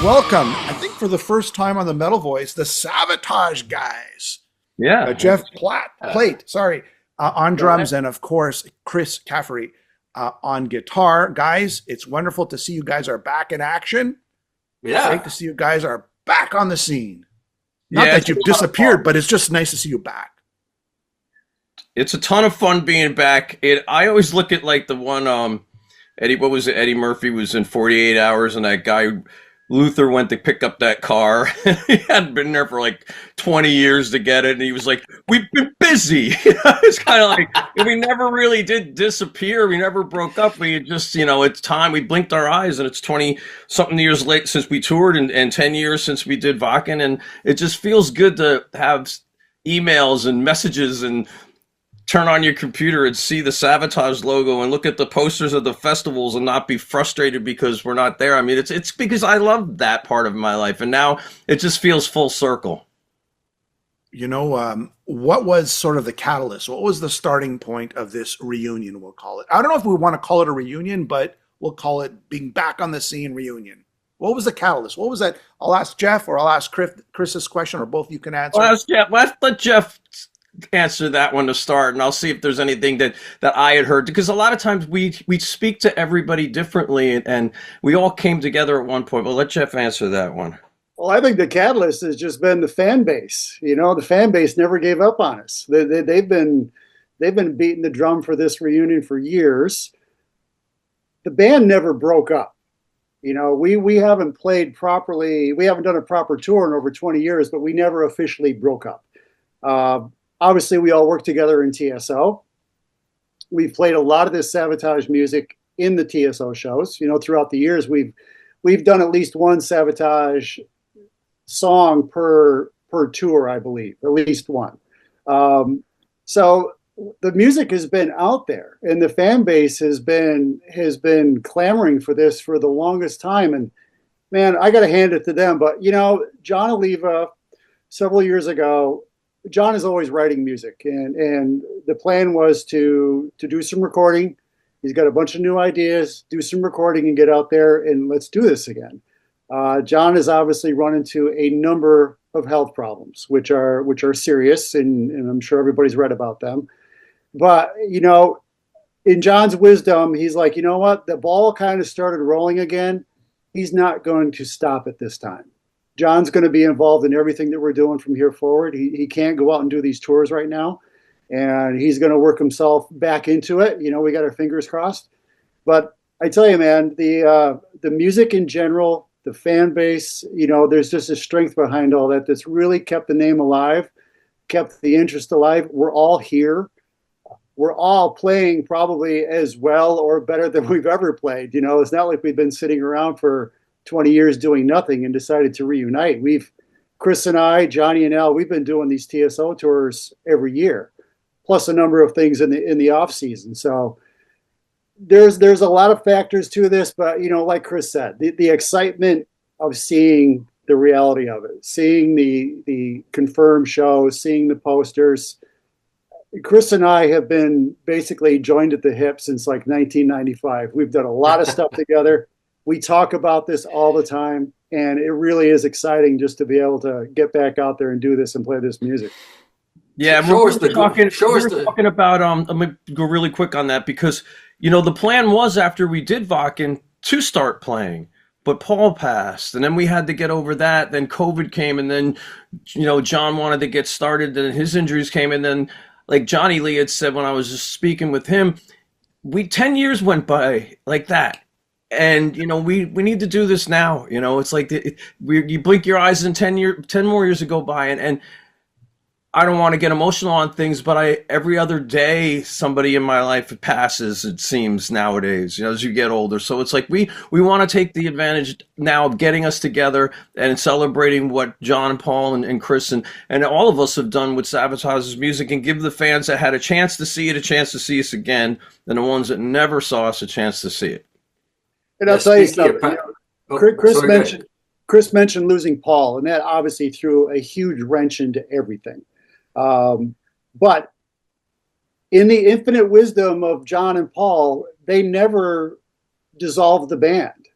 welcome, I think for the first time on the Metal Voice, the Savatage guys. Yeah. Jeff Plate, on drums, and of course, Chris Caffery on guitar. Guys, it's wonderful to see you guys are back in action. Yeah. Great to see you guys are back on the scene. Not that you've disappeared, but it's just nice to see you back. It's a ton of fun being back. I always look at like the one Eddie Murphy was in 48 Hours, and that guy Luther went to pick up that car. He hadn't been there for like 20 years to get it, and he was like, "We've been busy." It's kind of like we never really did disappear. We never broke up. We just, it's time. We blinked our eyes, and it's 20-something years late since we toured, and 10 years since we did Wacken, and it just feels good to have emails and messages and turn on your computer and see the Savatage logo and look at the posters of the festivals and not be frustrated because we're not there. I mean, it's because I love that part of my life, and now it just feels full circle. What was sort of the catalyst? What was the starting point of this reunion, we'll call it? I don't know if we want to call it a reunion, but we'll call it being back on the scene reunion. What was the catalyst? What was that? I'll ask Jeff, or I'll ask Chris this question, or both you can answer. Let Jeff answer that one to start, and I'll see if there's anything that I had heard, because a lot of times we speak to everybody differently, and we all came together at one point. But let Jeff answer that one. Well, I think the catalyst has just been the fan base. The fan base never gave up on us. They've been beating the drum for this reunion for years. The band never broke up. We haven't played properly. We haven't done a proper tour in over 20 years, but we never officially broke up. Obviously, we all work together in TSO. We've played a lot of this Savatage music in the TSO shows. Throughout the years, we've done at least one Savatage song per tour, I believe, at least one. So the music has been out there, and the fan base has been clamoring for this for the longest time. And man, I got to hand it to them. But John Oliva, several years ago, John is always writing music, and the plan was to do some recording. He's got a bunch of new ideas, do some recording, and get out there and let's do this again. John has obviously run into a number of health problems, which are serious, and I'm sure everybody's read about them. But in John's wisdom, he's like, you know what? The ball kind of started rolling again. He's not going to stop it this time. John's going to be involved in everything that we're doing from here forward. He can't go out and do these tours right now, and he's going to work himself back into it. We got our fingers crossed. But I tell you, man, the music in general, the fan base, there's just a strength behind all that that's really kept the name alive, kept the interest alive. We're all here. We're all playing probably as well or better than we've ever played. It's not like we've been sitting around for 20 years doing nothing and decided to reunite. Chris and I, Johnny and Al, we've been doing these TSO tours every year, plus a number of things in the off season. So there's a lot of factors to this, but like Chris said, the excitement of seeing the reality of it, seeing the confirmed shows, seeing the posters. Chris and I have been basically joined at the hip since like 1995. We've done a lot of stuff together. We talk about this all the time, and it really is exciting just to be able to get back out there and do this and play this music. Yeah, we're talking about, let me go really quick on that, because, the plan was after we did Wacken to start playing, but Paul passed, and then we had to get over that. Then COVID came, and then, John wanted to get started, and his injuries came, and then, like Johnny Lee had said when I was just speaking with him, 10 years went by like that. And, we need to do this now. It's like you blink your eyes and 10 more years go by. And I don't want to get emotional on things, but every other day somebody in my life passes, it seems, nowadays, as you get older. So it's like we want to take the advantage now of getting us together and celebrating what John and Paul and Chris and all of us have done with Savatage's music, and give the fans that had a chance to see it a chance to see us again, and the ones that never saw us a chance to see it. And I'll tell you something. Chris mentioned losing Paul, and that obviously threw a huge wrench into everything. But in the infinite wisdom of John and Paul, they never dissolved the band.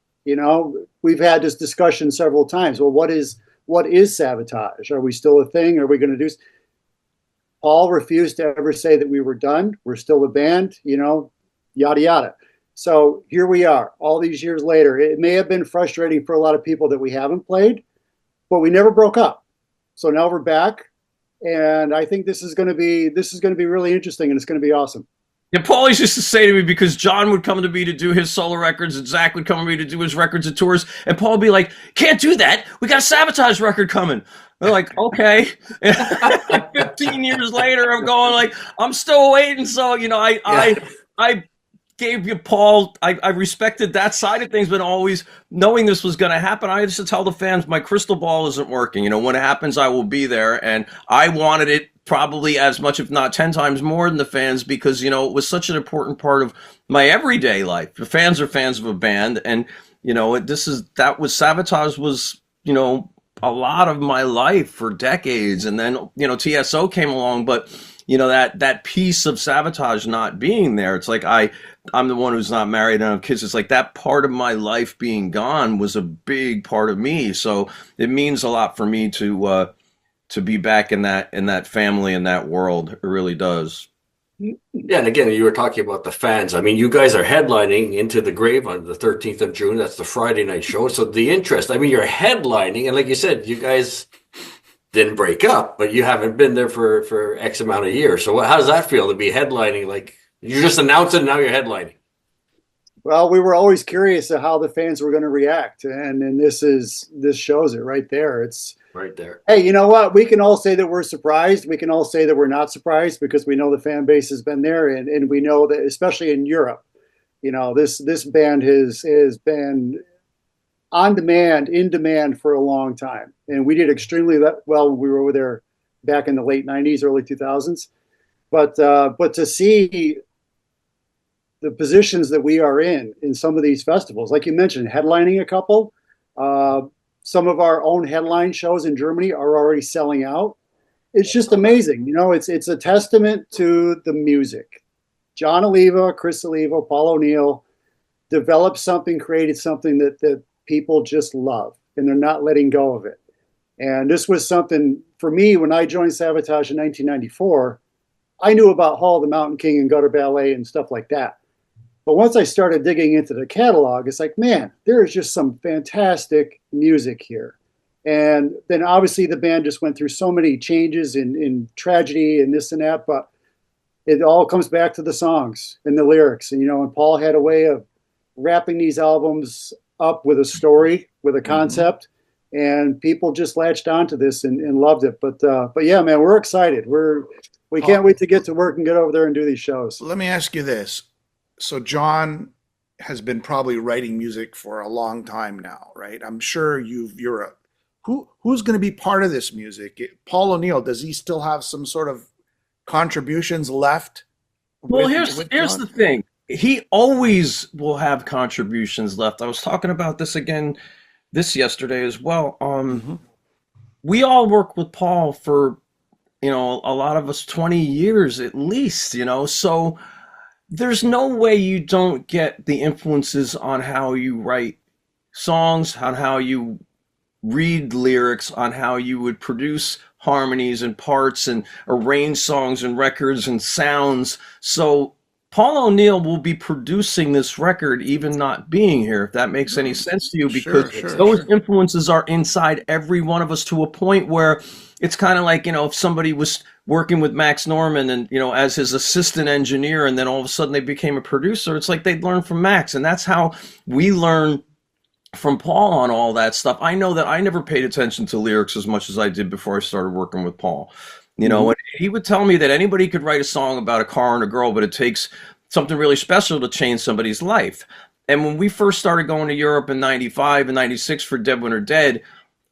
we've had this discussion several times. Well, what is Savatage? Are we still a thing? Are we going to do? Paul refused to ever say that we were done. We're still a band, yada, yada. So here we are all these years later. It may have been frustrating for a lot of people that we haven't played, but we never broke up. So now we're back. And I think this is going to be really interesting, and it's going to be awesome. Yeah, Paul used to say to me, because John would come to me to do his solo records and Zach would come to me to do his records and tours, and Paul would be like, "Can't do that. We got a Savatage record coming." They're like, "Okay." 15 years later, I'm going like, I'm still waiting. So, I gave you Paul. I respected that side of things, but always knowing this was going to happen, I used to tell the fans, my crystal ball isn't working. When it happens, I will be there. And I wanted it probably as much, if not 10 times more than the fans, because, it was such an important part of my everyday life. The fans are fans of a band. And, Savatage was, a lot of my life for decades. And then, TSO came along, but, that piece of Savatage not being there, it's like I'm the one who's not married and have kids. It's like that part of my life being gone was a big part of me. So it means a lot for me to be back in that family, in that world. It really does. Yeah, and again, you were talking about the fans. I mean, you guys are headlining Into the Grave on the 13th of June. That's the Friday night show. So the interest, I mean, you're headlining, and like you said, you guys didn't break up, but you haven't been there for X amount of years. So how does that feel to be headlining? Like, you just announced it and now you're headlining. Well, we were always curious of how the fans were going to react. And this shows it right there. It's right there. Hey, you know what? We can all say that we're surprised. We can all say that we're not surprised because we know the fan base has been there. And we know that, especially in Europe, this band has been in demand for a long time. And we did extremely well when we were over there back in the late 90s, early 2000s. But to see the positions that we are in some of these festivals, like you mentioned, headlining a couple, some of our own headline shows in Germany are already selling out. It's just amazing. It's a testament to the music. John Oliva, Chris Oliva, Paul O'Neill developed something, created something that people just love, and they're not letting go of it. And this was something for me when I joined Savatage in 1994. I knew about Hall of the Mountain King and Gutter Ballet and stuff like that. But once I started digging into the catalog, it's like, man, there is just some fantastic music here. And then obviously the band just went through so many changes in tragedy and this and that, but it all comes back to the songs and the lyrics. And Paul had a way of wrapping these albums up with a story, with a concept, and people just latched onto this and loved it. But yeah, man, we're excited. We can't wait to get to work and get over there and do these shows. Let me ask you this. So John has been probably writing music for a long time now, right? I'm sure who's going to be part of this music? Paul O'Neill, does he still have some sort of contributions left? Well, here's the thing. He always will have contributions left. I was talking about this again yesterday as well. We all work with Paul for, a lot of us 20 years at least, so there's no way you don't get the influences on how you write songs, on how you read lyrics, on how you would produce harmonies and parts and arrange songs and records and sounds. So Paul O'Neill will be producing this record even not being here, if that makes any sense to you, because those influences are inside every one of us to a point where it's kind of like, if somebody was working with Max Norman and, as his assistant engineer, and then all of a sudden they became a producer, it's like they'd learn from Max. And that's how we learn from Paul on all that stuff. I know that I never paid attention to lyrics as much as I did before I started working with Paul. And he would tell me that anybody could write a song about a car and a girl, but it takes something really special to change somebody's life. And when we first started going to Europe in 95 and 96 for Dead Winter Dead,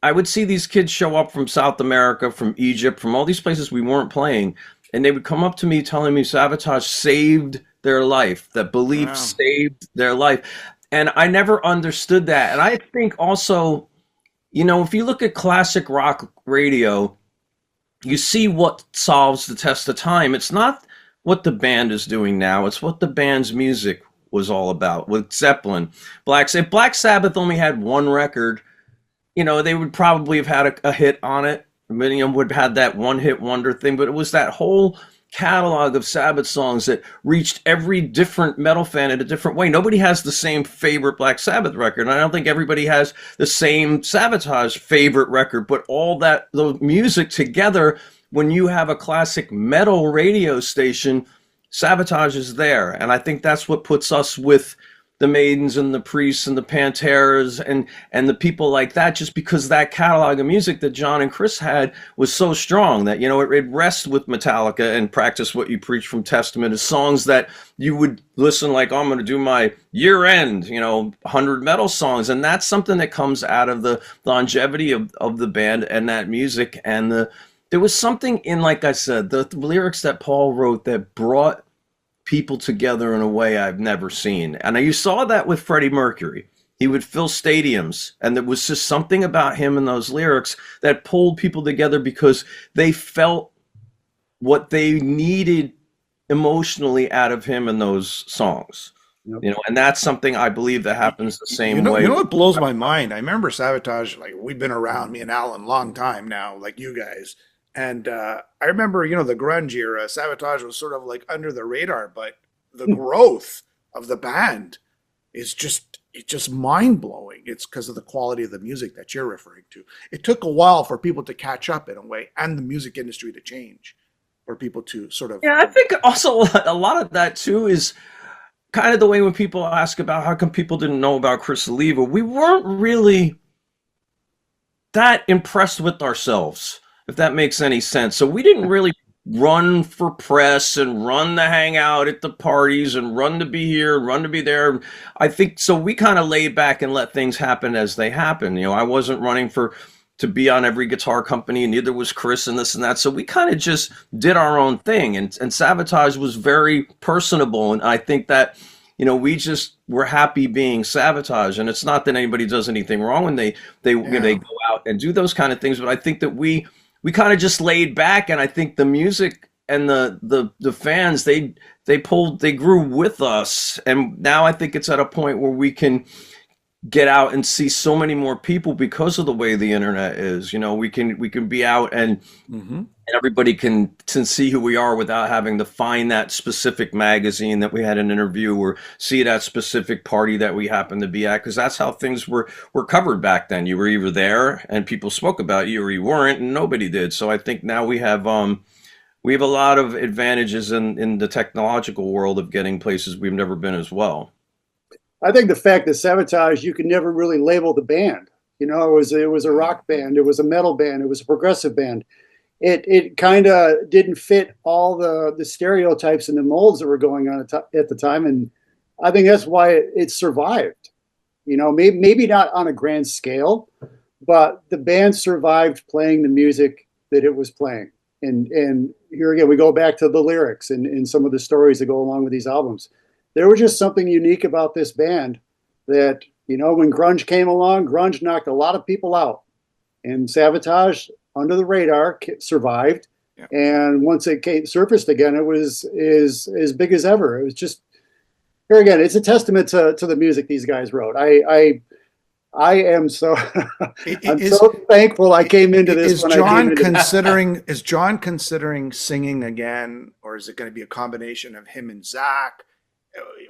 I would see these kids show up from South America, from Egypt, from all these places we weren't playing, and they would come up to me telling me Savatage saved their life, that belief saved their life. And I never understood that. And I think also, if you look at classic rock radio, you see what solves the test of time. It's not what the band is doing now. It's what the band's music was all about with Zeppelin. If Black Sabbath only had one record, they would probably have had a hit on it. Many of them would have had that one hit wonder thing, but it was that whole catalog of Sabbath songs that reached every different metal fan in a different way. Nobody has the same favorite Black Sabbath record, and I don't think everybody has the same Savatage favorite record, but all that the music together, when you have a classic metal radio station, Savatage is there. And I think that's what puts us with the Maidens and the Priests and the Panteras and the people like that, just because that catalog of music that John and Chris had was so strong that, it rests with Metallica and Practice What You Preach from Testament as songs that you would listen like, I'm going to do my year end, 100 metal songs. And that's something that comes out of the longevity of the band and that music. And there was something in, like I said, the lyrics that Paul wrote that brought people together in a way I've never seen. And you saw that with Freddie Mercury. He would fill stadiums, and there was just something about him and those lyrics that pulled people together because they felt what they needed emotionally out of him in those songs. Yep. And that's something I believe that happens the same way. You know what blows my mind? I remember Savatage, like, we've been around, me and Alan, long time now, like you guys. And I remember, the grunge era, Savatage was sort of like under the radar, but the growth of the band is just mind-blowing. It's because of the quality of the music that you're referring to. It took a while for people to catch up in a way, and the music industry to change, for people to sort of... Yeah, I think also a lot of that, too, is kind of the way when people ask about how come people didn't know about Chris Oliva, we weren't really that impressed with ourselves, if that makes any sense. So we didn't really run for press and run to hang out at the parties and run to be here, run to be there. I think so. We kind of laid back and let things happen as they happen. I wasn't running to be on every guitar company, and neither was Chris and this and that. So we kind of just did our own thing. And Savatage was very personable. And I think that, we just were happy being Savatage. And it's not that anybody does anything wrong when they go out and do those kind of things. But I think that we kind of just laid back, and I think the music and the fans, they grew with us. And now I think it's at a point where we can get out and see so many more people because of the way the internet is. We can be out and everybody can see who we are without having to find that specific magazine that we had an interview or see that specific party that we happened to be at, because that's how things were covered back then. You were either there and people spoke about you, or you weren't and nobody did. So I think now we have a lot of advantages in the technological world of getting places we've never been as well. I think the fact that Savatage, you could never really label the band. It was a rock band, it was a metal band, it was a progressive band. It kind of didn't fit all the stereotypes and the molds that were going on at the time, and I think that's why it survived. Maybe not on a grand scale, but the band survived playing the music that it was playing. And here again, we go back to the lyrics and some of the stories that go along with these albums. There was just something unique about this band that, when grunge came along, grunge knocked a lot of people out. And Savatage, under the radar, survived. Yeah. And once it surfaced again, it was as big as ever. It was just, here again, it's a testament to the music these guys wrote. I am so so thankful I came into this. Is John considering singing again, or is it going to be a combination of him and Zach?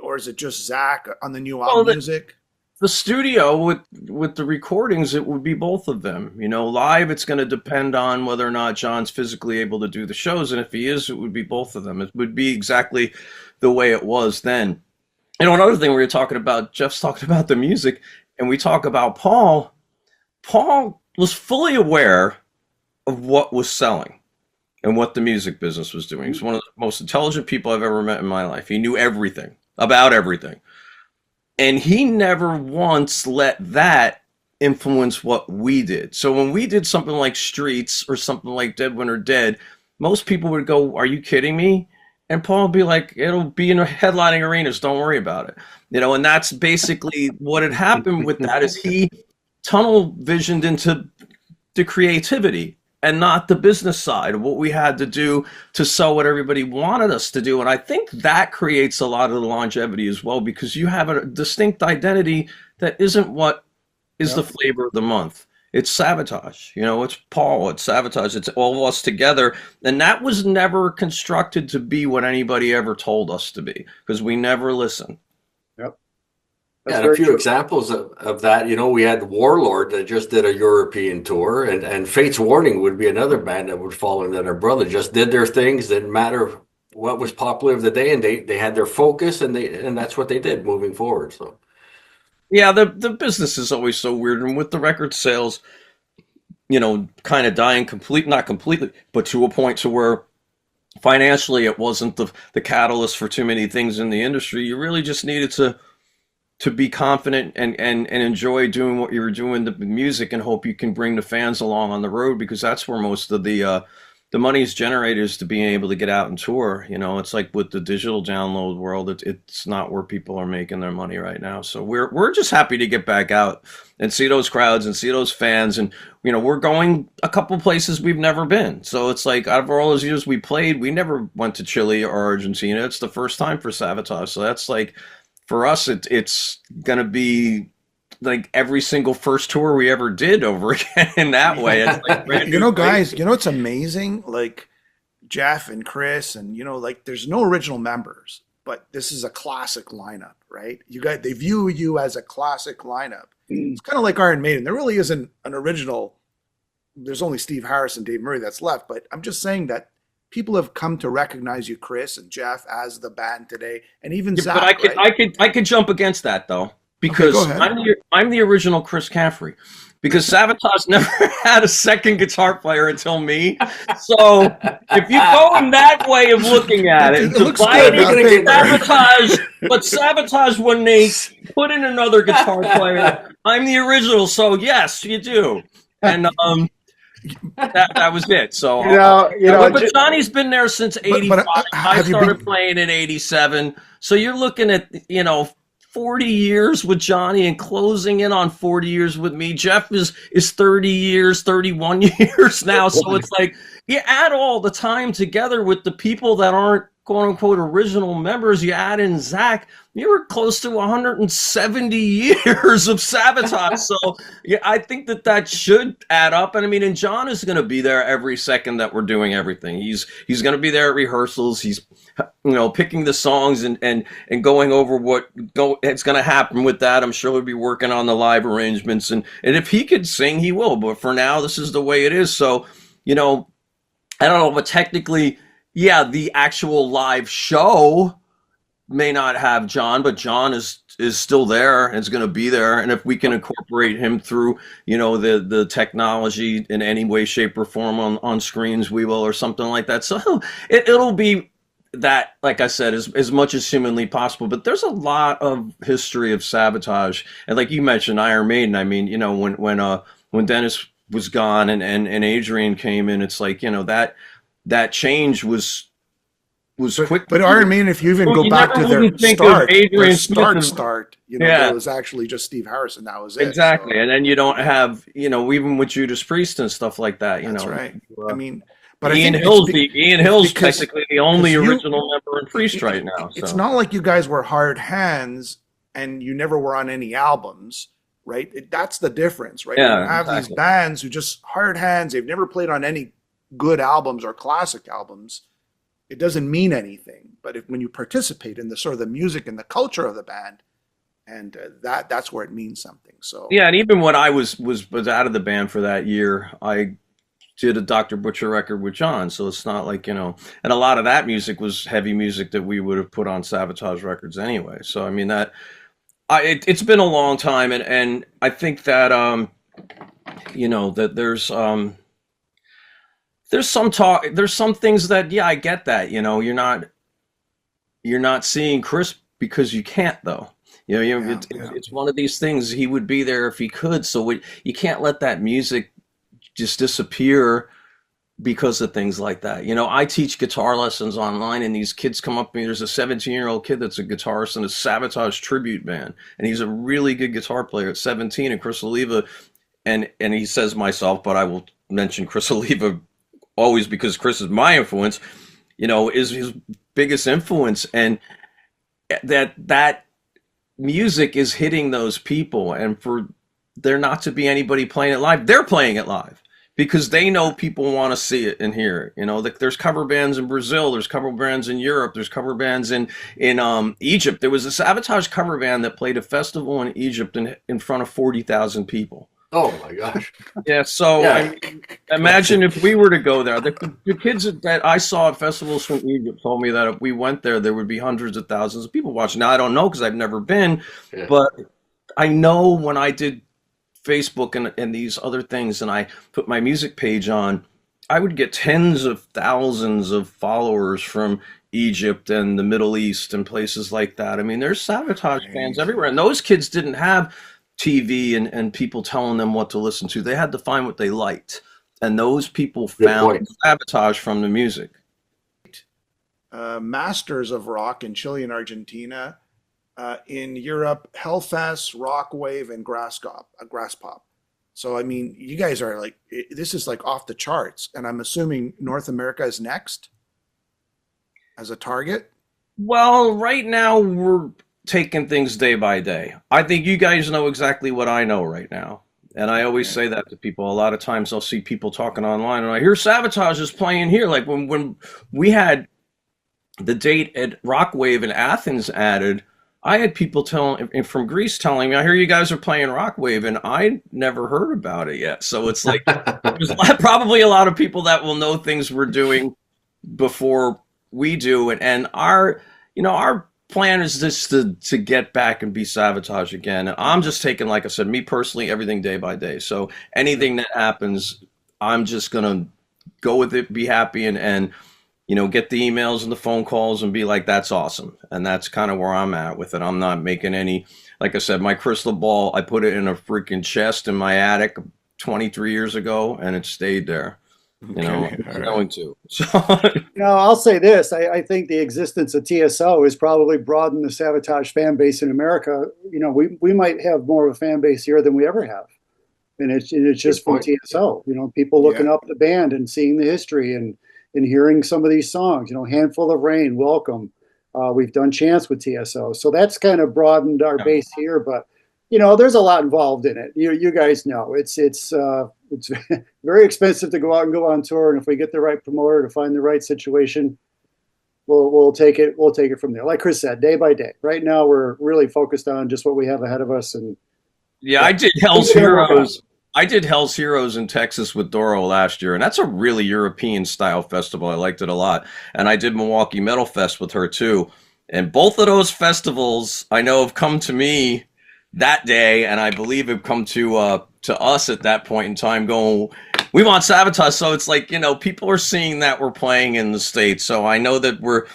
Or is it just Zach on the new album music? The studio with the recordings, it would be both of them. Live, it's going to depend on whether or not John's physically able to do the shows. And if he is, it would be both of them. It would be exactly the way it was then. Another thing we were talking about, Jeff's talking about the music, and we talk about Paul. Paul was fully aware of what was selling and what the music business was doing. He's one of the most intelligent people I've ever met in my life. He knew everything about everything. And he never once let that influence what we did. So when we did something like Streets or something like Dead Winter Dead, most people would go, "Are you kidding me?" And Paul would be like, "It'll be in headlining arenas. Don't worry about it." And that's basically what had happened with that, is he tunnel visioned into the creativity. and not the business side of what we had to do to sell what everybody wanted us to do. And I think that creates a lot of the longevity as well, because you have a distinct identity that isn't what is the flavor of the month. It's Savatage, it's Paul, it's Savatage, it's all of us together. And that was never constructed to be what anybody ever told us to be, because we never listened. Yep. And a few examples of that, we had Warlord that just did a European tour, and Fate's Warning would be another band that would fall in that. Our brother just did their things, didn't matter what was popular of the day, and they had their focus, and that's what they did moving forward. So. Yeah, the business is always so weird, and with the record sales, kind of dying not completely, but to a point to where financially it wasn't the catalyst for too many things in the industry. You really just needed to be confident and enjoy doing what you were doing, the music, and hope you can bring the fans along on the road, because that's where most of the money is generated, is to being able to get out and tour. It's like with the digital download world, it's not where people are making their money right now. So we're just happy to get back out and see those crowds and see those fans. And, we're going a couple places we've never been. So it's like, out of all those years we played, we never went to Chile or Argentina. It's the first time for Savatage. So that's like, for us, it's going to be like every single first tour we ever did over again in that way. It's like guys, it's amazing. Like Jeff and Chris, and like there's no original members, but this is a classic lineup, right? They view you as a classic lineup. It's kind of like Iron Maiden. There really isn't an original. There's only Steve Harris and Dave Murray that's left, but I'm just saying that people have come to recognize you, Chris and Jeff, as the band today, and even Zach. But I could jump against that though. Because I'm the original Chris Caffery, because Savatage never had a second guitar player until me. So if you go in that way of looking at it, Savatage when they put in another guitar player, I'm the original. So yes, you do, and that was it. So but Johnny's been there since '85. I started playing in '87. So you're looking at 40 years with Johnny and closing in on 40 years with me. Jeff is 30 years, 31 years now. So it's like, you add all the time together with the people that aren't quote unquote original members. You add in Zach, you were close to 170 years of Savatage. So yeah, I think that should add up. And I mean, and John is going to be there every second that we're doing everything. He's going to be there at rehearsals. He's, picking the songs and going over it's going to happen with that. I'm sure we'll be working on the live arrangements, and if he could sing, he will. But for now, this is the way it is. So, I don't know, but technically, yeah, the actual live show may not have John, but John is still there and is going to be there. And if we can incorporate him through, the technology in any way, shape, or form on screens, we will, or something like that. So it'll be that, like I said, as much as humanly possible. But there's a lot of history of Savatage, and like you mentioned, Iron Maiden. I mean, when Dennis was gone and Adrian came in, it's like that change was quick. But Iron Maiden, if you even go back to their start, it was actually just Steve Harrison. That was it. Exactly, so. And then you don't have even with Judas Priest and stuff like that. That's right. I mean. But Ian Hill's technically the only original member in Priest right now. So. It's not like you guys were hired hands and you never were on any albums, right? That's the difference, right? Yeah, you have these bands who just hired hands. They've never played on any good albums or classic albums. It doesn't mean anything. But when you participate in the sort of the music and the culture of the band, and that's where it means something. So yeah, and even when I was out of the band for that year, I did a Dr. Butcher record with John, so it's not like, and a lot of that music was heavy music that we would have put on Savatage records anyway. So I mean it's been a long time, and I think that that there's some talk, there's some things that I get that you're not seeing Chris because you can't though. It's one of these things. He would be there if he could, so you can't let that music just disappear because of things like that. I teach guitar lessons online, and these kids come up to me. There's a 17-year-old kid that's a guitarist in a Savatage tribute band, and he's a really good guitar player at 17. And Chris Oliva, and he says myself, but I will mention Chris Oliva always because Chris is my influence, is his biggest influence. And that music is hitting those people. And for there not to be anybody playing it live, they're playing it live because they know people want to see it and hear it. There's cover bands in Brazil, there's cover bands in Europe, there's cover bands in Egypt. There was a Savatage cover band that played a festival in Egypt in front of 40,000 people. Oh my gosh! Yeah, so yeah. Imagine if we were to go there. The kids that I saw at festivals from Egypt told me that if we went there would be hundreds of thousands of people watching. Now I don't know because I've never been, but I know when I did Facebook and these other things, and I put my music page on, I would get tens of thousands of followers from Egypt and the Middle East and places like that. I mean, there's Savatage fans everywhere, and those kids didn't have TV and people telling them what to listen to. They had to find what they liked, and those people found Savatage from the music. Masters of Rock in Chile and Argentina. In Europe, Hellfest, Rockwave, and Grass Pop. So, I mean, you guys are like, this is like off the charts. And I'm assuming North America is next as a target? Well, right now we're taking things day by day. I think you guys know exactly what I know right now. And I always say that to people. A lot of times I'll see people talking online and I hear Savatage is playing here. Like when we had the date at Rockwave in Athens added, I had people from Greece telling me, I hear you guys are playing Rockwave, and I never heard about it yet. So it's like, there's probably a lot of people that will know things we're doing before we do. And our plan is just to get back and be Savatage again. And I'm just taking, like I said, me personally, everything day by day. So anything that happens, I'm just going to go with it, be happy, and get the emails and the phone calls and be like, that's awesome. And that's kind of where I'm at with it. I'm not making any, like I said, my crystal ball, I put it in a freaking chest in my attic 23 years ago, and it stayed there. I'm going to. So. I'll say this. I think the existence of TSO has probably broadened the Savatage fan base in America. We might have more of a fan base here than we ever have. And it's just from TSO. People looking up the band and seeing the history and hearing some of these songs, Handful of Rain, Welcome. We've done Chance with TSO. So that's kind of broadened our base here. But, there's a lot involved in it. You guys know. It's very expensive to go out and go on tour. And if we get the right promoter to find the right situation, we'll take it. We'll take it from there. Like Chris said, day by day. Right now, we're really focused on just what we have ahead of us. And I did Hell's Heroes. I did Hell's Heroes in Texas with Doro last year, and that's a really European-style festival. I liked it a lot. And I did Milwaukee Metal Fest with her, too. And both of those festivals, I know, have come to me that day, and I believe have come to us at that point in time going, we want Savatage. So it's like, people are seeing that we're playing in the States. So I know that we're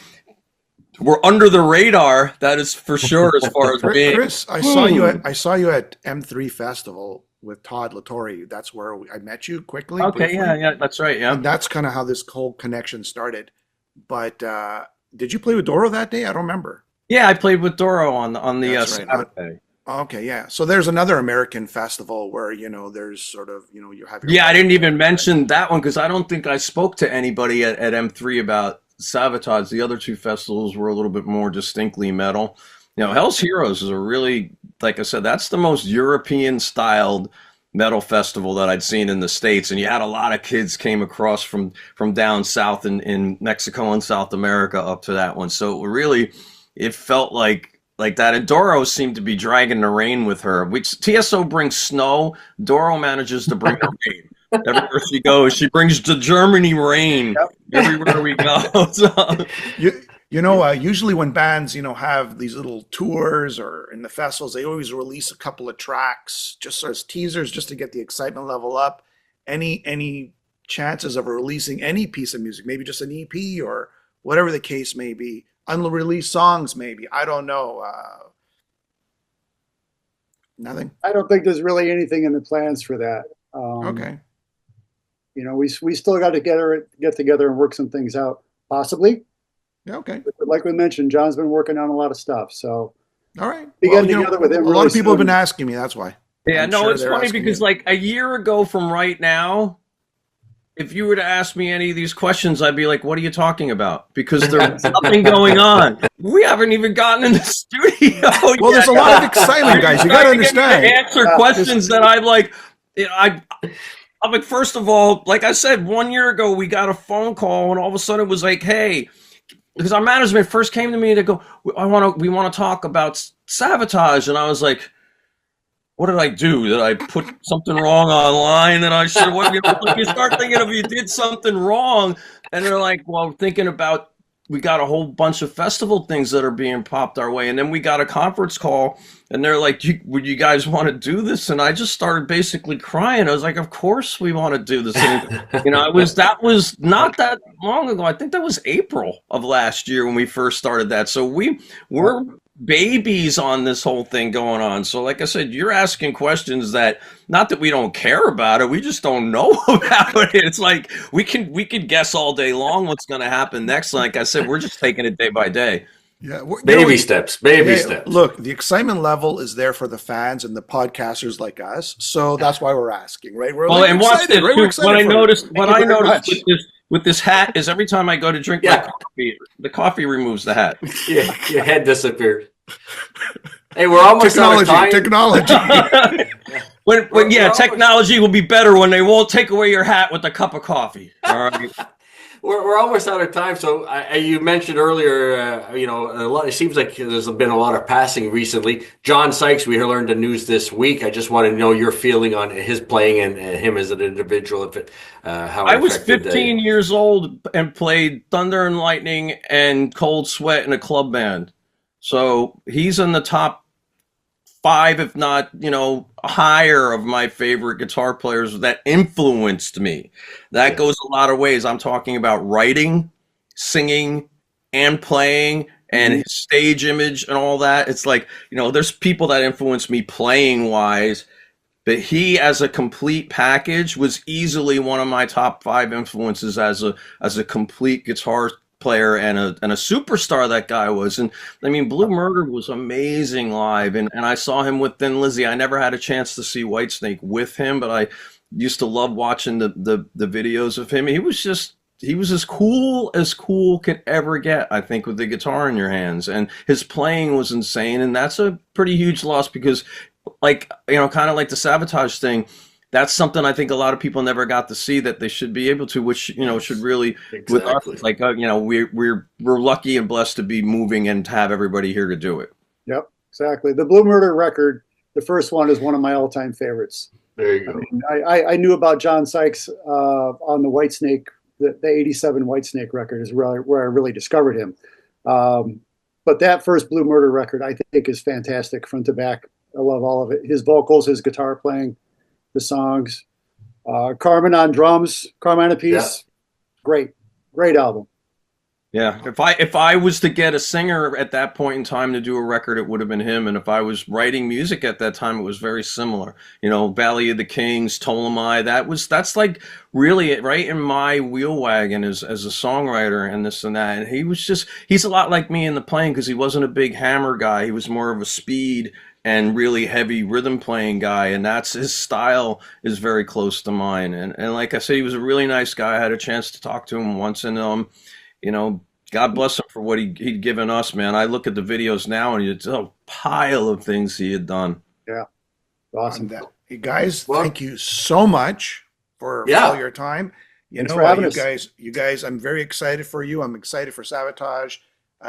under the radar, that is for sure, as far as being. Chris, I saw you at M3 Festival with Todd Latore. That's where I met you quickly. Okay, briefly. Yeah, that's right. Yeah, and that's kind of how this whole connection started. But did you play with Doro that day? I don't remember. Yeah, I played with Doro on the Saturday. Okay, yeah. So there's another American festival where there's sort of you have. I didn't even mention that one because I don't think I spoke to anybody at M3 about Savatage. The other two festivals were a little bit more distinctly metal. Hell's Heroes is a really, like I said, that's the most European-styled metal festival that I'd seen in the States. And you had a lot of kids came across from down south in Mexico and South America up to that one. So it felt like that. And Doro seemed to be dragging the rain with her. Which TSO brings snow. Doro manages to bring the rain. Everywhere she goes, she brings the Germany rain everywhere we go. So. Usually when bands, have these little tours or in the festivals, they always release a couple of tracks just as teasers, just to get the excitement level up. Any chances of releasing any piece of music, maybe just an EP or whatever the case may be, unreleased songs, maybe, I don't know. Nothing. I don't think there's really anything in the plans for that. Okay. We still got to get together and work some things out, possibly. Okay. But like we mentioned, John's been working on a lot of stuff. So, all right. We got together with him. A lot of people have been asking me. That's why. Yeah, it's funny because like a year ago from right now, if you were to ask me any of these questions, I'd be like, what are you talking about? Because there's nothing going on. We haven't even gotten in the studio. Well, there's a lot of excitement, guys. You got to understand. To answer questions that I'm like, I'm like, first of all, like I said, 1 year ago, we got a phone call and all of a sudden it was like, hey, because our management first came to me and they go, we want to talk about Savatage. And I was like, what did I do? Did I put something wrong online that I should? You start thinking if you did something wrong, and they're like, well, thinking about, we got a whole bunch of festival things that are being popped our way, and then we got a conference call, and they're like, would you guys want to do this? And I just started basically crying. I was like, of course we want to do this. And, that was not that long ago. I think that was April of last year when we first started that. So we're babies on this whole thing going on. So like I said, you're asking questions that, not that we don't care about it, we just don't know about it. It's like we could guess all day long what's going to happen next. Like I said, we're just taking it day by day. Yeah, baby steps. Look, the excitement level is there for the fans and the podcasters like us, so that's why we're asking, right? We're and excited, right? We're excited. What I noticed with this hat is every time I go to drink my coffee, the coffee removes the hat. Yeah, your head disappeared. Hey, we're almost out of time. Technology. Technology will be better when they won't take away your hat with a cup of coffee. All right. We're almost out of time. So you mentioned earlier, a lot. It seems like there's been a lot of passing recently. John Sykes, we learned the news this week. I just want to know your feeling on his playing and him as an individual. How I was 15 years old and played Thunder and Lightning and Cold Sweat in a club band. So he's in the top 5, if not, higher of my favorite guitar players that influenced me. That goes a lot of ways. I'm talking about writing, singing, and playing, and his stage image and all that. It's like, there's people that influence me playing wise, but he as a complete package was easily one of my top 5 influences as a complete guitar player and a superstar that guy was. And I mean, Blue Murder was amazing live, and I saw him with Thin Lizzy. I never had a chance to see Whitesnake with him, but I used to love watching the videos of him. He was as cool could ever get, I think, with the guitar in your hands, and his playing was insane. And that's a pretty huge loss because, like, kind of like the Savatage thing, that's something I think a lot of people never got to see that they should be able to, which, should really, with us, like, we're lucky and blessed to be moving and to have everybody here to do it. Yep, exactly. The Blue Murder record, the first one, is one of my all-time favorites. There you go. I knew about John Sykes on the Whitesnake, the 87 Whitesnake record is where I really discovered him. But that first Blue Murder record, I think, is fantastic front to back. I love all of it. His vocals, his guitar playing, the songs, Carmen on drums, Carmine Appice, great album. Yeah, if I was to get a singer at that point in time to do a record, it would have been him. And if I was writing music at that time, it was very similar. Valley of the Kings, Ptolemy, that's like really right in my wheel wagon as a songwriter and this and that. And he's a lot like me in the playing because he wasn't a big hammer guy. He was more of a speed and really heavy rhythm playing guy, and that's his style is very close to mine. And like I said, he was a really nice guy. I had a chance to talk to him once, and God bless him for what he'd given us, man. I look at the videos now, and it's a pile of things he had done. Yeah, awesome. Hey guys, thank you so much for all your time. You guys, I'm very excited for you. I'm excited for Savatage.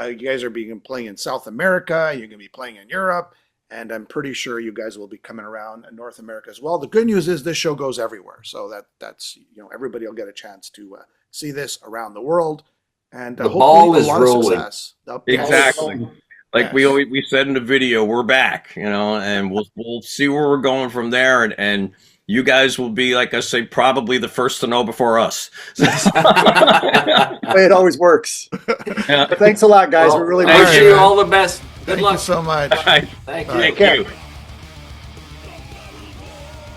You guys are playing in South America. You're going to be playing in Europe. And I'm pretty sure you guys will be coming around in North America as well. The good news is this show goes everywhere. So that's everybody will get a chance to see this around the world. And the ball is rolling. Exactly. Like we said in the video, we're back, and we'll see where we're going from there. And you guys will be, like I say, probably the first to know before us. It always works. Thanks a lot, guys. We really appreciate it. Wish you all the best. Good luck. Thank you so much. Thank you.